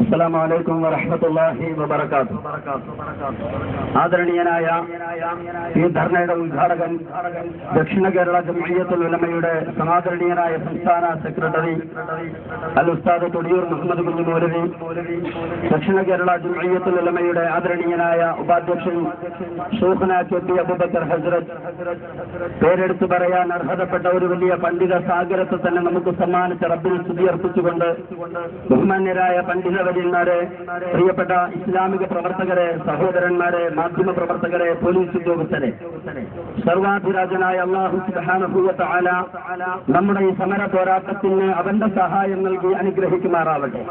അസ്സലാമു അലൈക്കും വറഹ്മത്തുള്ളാഹി വബറകാതുഹു. ആദരണീയനായ ഈ ധർണയുടെ ഉദ്ഘാടകൻ ദക്ഷിണ കേരള ജംഇയ്യത്തുൽ ഉലമയുടെ സമാദരണീയനായ സംസ്ഥാന സെക്രട്ടറി അൽ ഉസ്താദ് തൊടിയൂർ മുഹമ്മദ് കുഞ്ഞി മൗലവി, ദക്ഷിണ കേരള ജംഇയ്യത്തുൽ ഉലമയുടെ ആദരണീയനായ ഉപാധ്യക്ഷൻ ഷൂഖ്ന കെ.പി. അബൂബക്കർ ഹസ്രത്ത്, പേരെടുത്തു പറയാൻ അർഹതപ്പെട്ട ഒരു വലിയ പണ്ഡിത സാഗരത്തെ തന്നെ നമുക്ക് സമ്മാനിച്ച റബ്ബിൽ സ്തുതി അർപ്പിച്ചുകൊണ്ട് ബഹുമാന്യരായ പണ്ഡിതവര്യന്മാരെ, പ്രിയപ്പെട്ട ഇസ്ലാമിക പ്രവർത്തകരെ, സഹോദരന്മാരെ, മാധ്യമ പ്രവർത്തകരെ, പോലീസ് ഉദ്യോഗസ്ഥരെ, സർവാധിരാജനായ അല്ലാഹു സുബ്ഹാനഹു വ തആല നമ്മുടെ ഈ സമര പോരാട്ടത്തിന് അവന്റെ സഹായം നൽകി അനുഗ്രഹിക്കുമാറാവട്ടെ.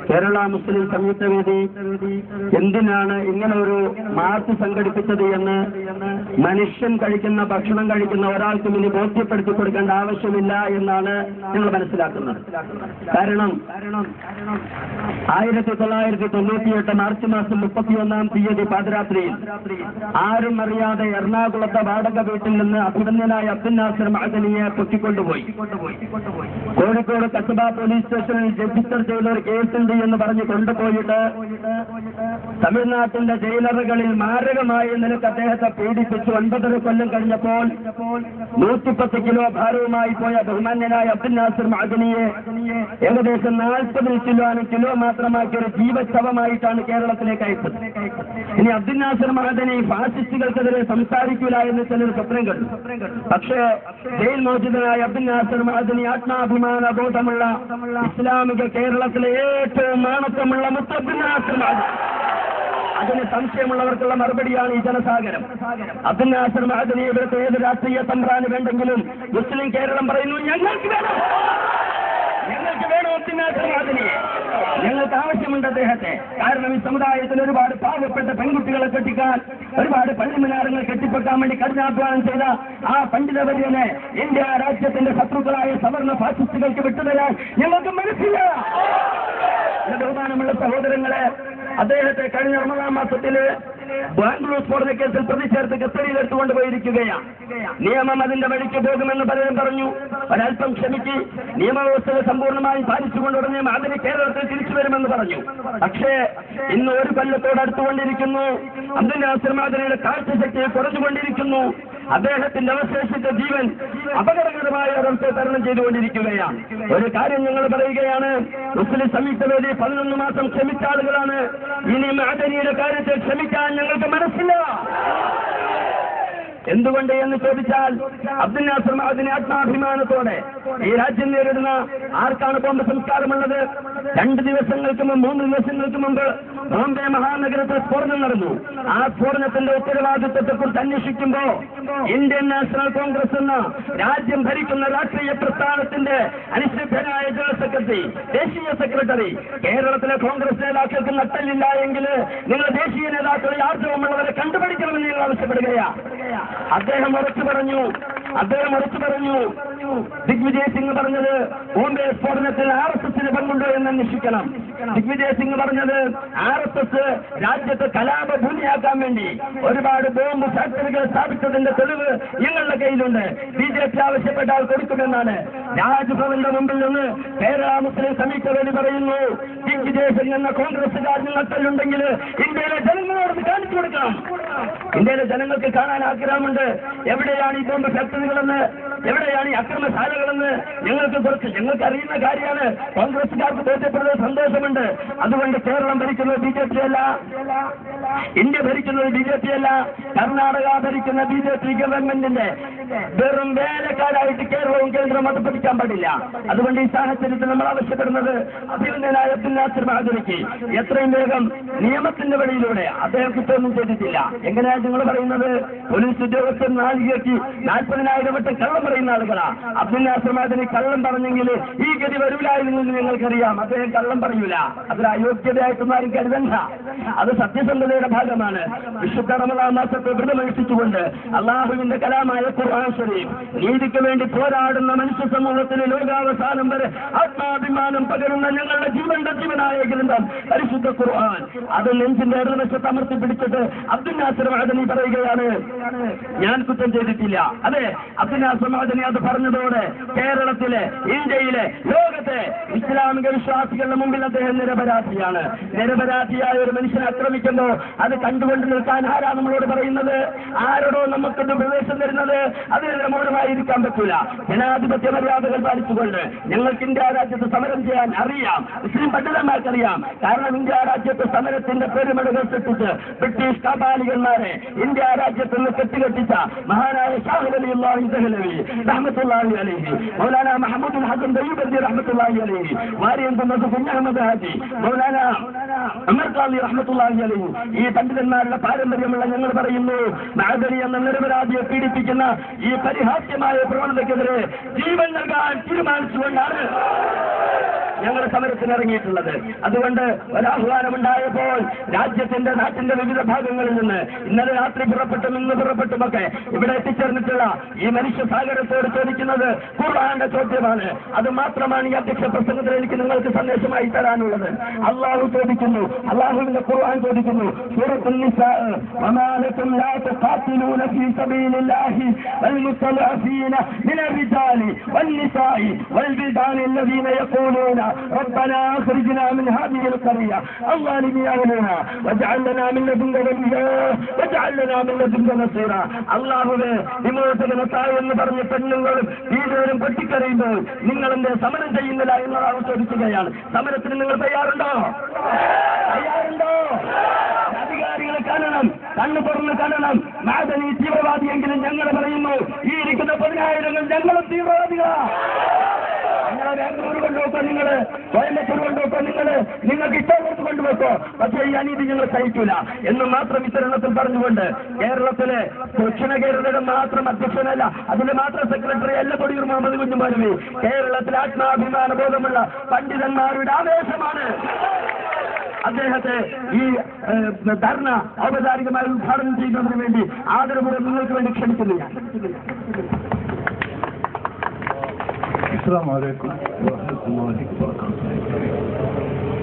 കേരള മുസ്ലിം സംയുക്ത വേദി എന്തിനാണ് ഇങ്ങനെ ഒരു മാർച്ച് സംഘടിപ്പിച്ചത് എന്ന് മനുഷ്യൻ കഴിക്കുന്ന ഭക്ഷണം കഴിക്കുന്ന ഒരാൾക്കും ഇനി ബോധ്യപ്പെടുത്തി കൊടുക്കേണ്ട ആവശ്യമില്ല എന്നാണ് ഞങ്ങൾ മനസ്സിലാക്കുന്നത്. കാരണം 1998 മാർച്ച് മാസം 31-ാം തീയതി പാതിരാത്രിയിൽ ആരും അറിയാതെ എറണാകുളത്തെ വാടക വീട്ടിൽ നിന്ന് അഭിനന്ദനായ അബ്ദുൽ നാസർ മഅദനിയെ പൊട്ടിക്കൊണ്ടുപോയി. കോഴിക്കോട് കസബ പോലീസ് സ്റ്റേഷനിൽ രജിസ്റ്റർ ചെയ്ത ഒരു കേസുണ്ട് എന്ന് പറഞ്ഞ് കൊണ്ടുപോയിട്ട് തമിഴ്നാട്ടിന്റെ ജയിലറുകളിൽ മാരകമായ നിലക്ക് അദ്ദേഹത്തെ പീഡിപ്പിച്ചു. 9.5 കൊല്ലം കഴിഞ്ഞപ്പോൾ 110 കിലോ ഭാരവുമായി പോയ ബഹുമാന്യനായ അബ്ദുൽ നാസർ മഅദനിയെ ഏകദേശം 40 കിലോ മാത്രമാക്കിയ ഒരു ജീവശവമായിട്ടാണ് കേരളത്തിലേക്ക് അയച്ചത്. ഇനി അബ്ദുൽ നാസർ മഅദനി ഫാസിസ്റ്റുകൾക്കെതിരെ സംസാരിക്കില്ല എന്ന് ചിലർ സ്വപ്നം കണ്ടു. പക്ഷേ ജയിൽ മോചിതനായ അബ്ദുൽ നാസർ മഅദനി ആത്മാഭിമാന ബോധമുള്ള ഇസ്ലാമിക കേരളത്തിലെ ഏറ്റവും മാണത്വമുള്ള മുത്ത് അബ്ദുൽ നാസർ മഅദനി. അതിന് സംശയമുള്ളവർക്കുള്ള മറുപടിയാണ് ഈ ജനസാഗരം. അബ്ദുൽ നാസർ മഅദനി ഇവിടുത്തെ ഏത് രാഷ്ട്രീയ തമ്പ്രാന് വേണ്ടെങ്കിലും മുസ്ലിം കേരളം പറയുന്നു, ഞങ്ങൾക്ക് വേണം അബ്ദുൽ നാസർ മഅദനിയെ, ഞങ്ങൾക്ക് ആവശ്യമുണ്ട് അദ്ദേഹത്തെ. കാരണം ഈ സമുദായത്തിൽ ഒരുപാട് പാവപ്പെട്ട പെൺകുട്ടികളെ കെട്ടിക്കാൻ, ഒരുപാട് പള്ളിമിനാരങ്ങൾ കെട്ടിപ്പൊക്കാൻ വേണ്ടി കഠിനാധ്വാനം ചെയ്ത ആ പണ്ഡിതവര്യനെ ഇന്ത്യ രാജ്യത്തിന്റെ ശത്രുക്കളായ സവർണ ഫാസിസ്റ്റുകൾക്ക് വിട്ടുതരാൻ ഞങ്ങൾക്ക് മനസ്സില്ല. ബഹുമാനമുള്ള സഹോദരങ്ങളെ, അദ്ദേഹത്തെ കഴിഞ്ഞ റമദാൻ മാസത്തില് ബാംഗ്ലൂർ സ്ഫോടന കേസിൽ പ്രതിഷേധത്ത് കസ്റ്റഡിയിൽ എടുത്തുകൊണ്ട് പോയിരിക്കുകയാണ്. നിയമം അതിന്റെ വഴിക്ക് പോകുമെന്ന് പലരും പറഞ്ഞു. ഒരൽപ്പം ക്ഷമിച്ച് നിയമവ്യവസ്ഥയെ സമ്പൂർണ്ണമായി പാലിച്ചുകൊണ്ട് ഉടനെ അതിന് കേരളത്തിൽ തിരിച്ചു വരുമെന്ന് പറഞ്ഞു. പക്ഷേ ഇന്ന് ഒരു കൊല്ലത്തോട് അടുത്തുകൊണ്ടിരിക്കുന്നു. അബ്ദുൽ നാസർ മഅദനിയുടെ കാഴ്ചശക്തി കുറഞ്ഞുകൊണ്ടിരിക്കുന്നു. അദ്ദേഹത്തിന്റെ അവശേഷിച്ച ജീവൻ അപകടകരമായ ഒരവസ്ഥ തരണം ചെയ്തുകൊണ്ടിരിക്കുകയാണ്. ഒരു കാര്യം ഞങ്ങൾ പറയുകയാണ്, മുസ്ലിം സംയുക്ത വേദി 11 മാസം ക്ഷമിച്ച ആളുകളാണ്. ഇനി മഅദനിയുടെ കാര്യത്തിൽ ക്ഷമിക്കാൻ ഞങ്ങൾക്ക് മനസ്സില്ല. എന്തുകൊണ്ട് എന്ന് ചോദിച്ചാൽ, അബ്ദുൽ നാസർ മഅദനി ആത്മാഭിമാനത്തോടെ ഈ രാജ്യം നേരിടുന്ന ആർക്കാണ് ബോംബ് സംസ്കാരമുള്ളത്? 2 ദിവസങ്ങൾക്ക് മുമ്പ് 3 ദിവസങ്ങൾക്ക് മുമ്പ് ബോംബെ മഹാനഗരത്തിൽ സ്ഫോടനം നടന്നു. ആ സ്ഫോടനത്തിന്റെ ഉത്തരവാദിത്വത്തെക്കുറിച്ച് അന്വേഷിക്കുമ്പോൾ ഇന്ത്യൻ നാഷണൽ കോൺഗ്രസ് എന്ന രാജ്യം ഭരിക്കുന്ന രാഷ്ട്രീയ പ്രസ്ഥാനത്തിന്റെ അനിശ്ചിതനായ ജനറൽ സെക്രട്ടറി, ദേശീയ സെക്രട്ടറി, കേരളത്തിലെ കോൺഗ്രസ് നേതാക്കൾക്ക് നട്ടലില്ല എങ്കിൽ നിങ്ങൾ ദേശീയ നേതാക്കളിൽ ആർജവമുള്ളവരെ കണ്ടുപിടിക്കണമെന്ന് നിങ്ങൾ ആവശ്യപ്പെടുകയാണ്. അദ്ദേഹം ഉറച്ചു പറഞ്ഞു. ദിഗ്വിജയ് സിംഗ് പറഞ്ഞത് ബോംബെ സ്ഫോടനത്തിൽ RSSന് പങ്കുണ്ടോ എന്ന് അന്വേഷിക്കണം. ദിഗ്വിജയ് സിംഗ് പറഞ്ഞത് RSS രാജ്യത്ത് കലാപഭൂമിയാക്കാൻ വേണ്ടി ഒരുപാട് ബോംബ് ഫാക്ടറികൾ സ്ഥാപിച്ചതിന്റെ തെളിവ് ഞങ്ങളുടെ കയ്യിലുണ്ട്, BJP ആവശ്യപ്പെട്ടാൽ കൊടുക്കുമെന്നാണ്. രാജ്ഭവന്റെ മുമ്പിൽ നിന്ന് കേരള മുസ്ലിം സംയുക്ത വേദി പറയുന്നു, ദിഗ്വിജയ് സിംഗ് എന്ന കോൺഗ്രസുകാരന് നട്ടലുണ്ടെങ്കിൽ ഇന്ത്യയിലെ ജനങ്ങളോട് കാണിച്ചു കൊടുക്കണം. ഇന്ത്യയിലെ ജനങ്ങൾക്ക് കാണാൻ ആഗ്രഹമുണ്ട്, എവിടെയാണ് ഈ ബോംബ് ഫാക്ടറികളെന്ന്, എവിടെയാണ് ഈ അക്രമശാലകളെന്ന്. ഞങ്ങൾക്ക് അറിയുന്ന കാര്യമാണ്. കോൺഗ്രസുകാർക്ക് ബോധ്യപ്പെടുന്നത് സന്തോഷമുണ്ട്. അതുകൊണ്ട് കേരളം ഭരിക്കുന്നത് BJP അല്ല, ഇന്ത്യ ഭരിക്കുന്നത് BJP അല്ല, കർണാടക ഭരിക്കുന്ന BJP ഗവൺമെന്റിന്റെ വെറും വേലക്കാരായിട്ട് കേരളവും കേന്ദ്രവും അധപ്പതിക്കാൻ പാടില്ല. അതുകൊണ്ട് ഈ സാഹചര്യത്തിൽ നമ്മൾ ആവശ്യപ്പെടുന്നത് അഭിനന്ദനായ അബ്ദുൽ നാസർ മഅദനിക്ക് എത്രയും വേഗം നിയമത്തിന്റെ വഴിയിലൂടെ, അദ്ദേഹം കുറ്റമൊന്നും ചെയ്തിട്ടില്ല. എങ്ങനെയാണ് നിങ്ങൾ പറയുന്നത്? പോലീസ് ഉദ്യോഗസ്ഥർ നാഴികയ്ക്ക് 40,000 വട്ടം കള്ളം പറയുന്ന ആളുകളാ. അബ്ദുൽ നാസർ മഅദനി കള്ളം പറഞ്ഞെങ്കിൽ ഈ ഗതി വരൂലായിരുന്നു എന്ന് ഞങ്ങൾക്കറിയാം. അദ്ദേഹം കള്ളം പറയൂല. അതൊരു അയോഗ്യതയായിട്ടൊന്നും ആരും കരുതണ്ട. അത് സത്യസന്ധതയുടെ ഭാഗമാണ്. വിശുദ്ധ റമദാൻ മാസത്തെ വ്രതമനുഷ്ഠിച്ചുകൊണ്ട് അള്ളാഹുവിന്റെ കലാമായ ഖുർആൻ ശരീഫ് നീതിക്ക് വേണ്ടി പോരാടുന്ന മനുഷ്യ സമൂഹത്തിന് ലോകാവസാനം വരെ ആത്മാഭിമാനം പകരുന്ന ഞങ്ങളുടെ ജീവനായ ഗ്രന്ഥം പരിശുദ്ധ ഖുർആൻ, അത് നെഞ്ചിന്റെ ഇടതുവശത്ത് അമർത്തി പിടിച്ചിട്ട് അബ്ദുൽ നാസർ മഅദനി പറയുകയാണ്, ഞാൻ കുറ്റം ചെയ്തിട്ടില്ല. അതെ, അബ്ദുൽ നാസർ മഅദനി അത് പറഞ്ഞത് പറഞ്ഞതോടെ കേരളത്തിലെ, ഇന്ത്യയിലെ, ലോകത്തെ ഇസ്ലാമിക വിശ്വാസികളുടെ മുമ്പിൽ അദ്ദേഹം നിരപരാധിയാണ്. നിരപരാധിയായ ഒരു മനുഷ്യനെ ആക്രമിക്കുമ്പോൾ അത് കണ്ടുകൊണ്ട് നിൽക്കാൻ ആരാ നമ്മളോട് പറയുന്നത്? ആരോടോ നമുക്കൊരു പ്രവേശം തരുന്നത്? അതിന് മൗനമായിരിക്കാൻ പറ്റൂല. ജനാധിപത്യ മര്യാദകൾ പാലിച്ചുകൊണ്ട് ഞങ്ങൾക്ക് ഇന്ത്യ രാജ്യത്ത് സമരം ചെയ്യാൻ അറിയാം, മുസ്ലിം പണ്ഡിതന്മാർക്കറിയാം. കാരണം ഇന്ത്യ രാജ്യത്ത് സമരത്തിന്റെ പെരുമഴകൾ സൃഷ്ടിച്ച് ബ്രിട്ടീഷ് കാപാലികന്മാരെ ഇന്ത്യ രാജ്യത്ത് നിന്ന് കെട്ടുകെട്ടിച്ച മഹാനായ ഷാഹുൽ അലി അള്ളാഹി ദഹ്ലവി റഹ്മത്തുള്ളാഹി അലൈഹി, മൗലാന മഹമൂദുൽ ഹസൻ ദയ്യിബി റഹ്മത്തുള്ളാഹി അലൈഹി, വാരിയൻ കുഞ്ഞ് അഹമ്മദ് ഹാജി, മൗലാന അമർ ഖാദി റഹ്മത്തുള്ളാഹി അലൈഹി, ഈ പണ്ഡിതന്മാരുടെ പാരമ്പര്യമുള്ള ഞങ്ങൾ പറയുന്നു, മഅദനി എന്ന നിരപരാധിയെ പീഡിപ്പിക്കുന്ന ഈ പരിഹാസ്യമായ പ്രവണതയ്ക്കെതിരെ ജീവൻ നൽകാൻ തീരുമാനിച്ചുകൊണ്ടാണ് ഞങ്ങൾ സമരത്തിന് ഇറങ്ങിയിട്ടുള്ളത്. അതുകൊണ്ട് ഒരാഹ്വാനമുണ്ടായപ്പോൾ രാജ്യത്തിന്റെ, നാട്ടിന്റെ വിവിധ ഭാഗങ്ങളിൽ നിന്ന് ഇന്നലെ രാത്രി പുറപ്പെട്ടും ഇന്ന് പുറപ്പെട്ടുമൊക്കെ ഇവിടെ എത്തിച്ചേർന്നിട്ടുള്ള ഈ മനുഷ്യ സാഗരത്തോട് ചോദിക്കുന്നത് ഖുർആന്റെ ചോദ്യമാണ്. അത് മാത്രമാണ് ഈ അധ്യക്ഷ പ്രസംഗത്തിൽ എനിക്ക് നിങ്ങൾക്ക് സന്ദേശമായി തരാനുള്ളത്. അള്ളാഹു ചോദിക്കുന്നു, അള്ളാഹുവിന്റെ ഖുർആൻ ചോദിക്കുന്നു, സൂറത്തുൻ നിസാ, വമാ ലക്കും ലാ തുഖാതിലൂന ഫീ സബീലില്ലാഹി വൽ മുസ്തലഅഫീന മിനർ റിജാലി വൻ നിസാഇ വൽ ബിൽദാനി الذين يقولون ربنا اخرجنا من هذه القرية الظالم أهلها واجعل لنا من لدنك وليا واجعل لنا من لدنك نصيرا. അള്ളാഹുവേ, വിമോചനത്തായി എന്ന് പറഞ്ഞ പെണ്ണുങ്ങളും വീടുകളും പൊട്ടിക്കറിയുമ്പോൾ നിങ്ങൾ എന്തേ സമരം ചെയ്യുന്നില്ല എന്നതാണ് ചോദിക്കുകയാണ്. സമരത്തിന് നിങ്ങൾ തയ്യാറുണ്ടോ? തയ്യാറുണ്ടോ? അധികാരികളെ കാണണം, കണ്ണു തുറന്ന് കാണണം. മഅദനി തീവ്രവാദിയെങ്കിലും ഞങ്ങൾ പറയുന്നു, ഈ ഇരിക്കുന്ന 10,000 ഞങ്ങളും തീവ്രവാദികളാണ്. നിങ്ങളെ ബാംഗ്ലൂർ കൊണ്ടുപോക്കോ, നിങ്ങള് കോയമ്പത്തൂർ കൊണ്ടുപോക്കോ, നിങ്ങൾക്ക് ഇഷ്ടമുള്ളത് കൊണ്ടുപോക്കോ, പക്ഷേ ഈ അനീതി ഞങ്ങൾ സഹിക്കില്ല എന്ന് മാത്രം ഇത്തരണത്തിൽ പറഞ്ഞുകൊണ്ട് കേരളത്തിലെ ദക്ഷിണ കേരളയുടെ മാത്രം അധ്യക്ഷനല്ല, അതിന്റെ മാത്രം സെക്രട്ടറി അല്ല കൊടിയൂർ മുഹമ്മദ് കുഞ്ഞുമൗലവി. കേരളത്തിലെ ആത്മാഭിമാന ബോധമുള്ള പണ്ഡിതന്മാരുടെ ആവേശമാണ് അദ്ദേഹത്തെ ഈ ധർണ ഔപചാരികമായി ഉദ്ഘാടനം ചെയ്യുന്നതിന് വേണ്ടി ആദരപൂർവ്വം നിങ്ങൾക്ക് വേണ്ടി ക്ഷണിക്കുന്നു. السلام عليكم ورحمة الله وبركاته.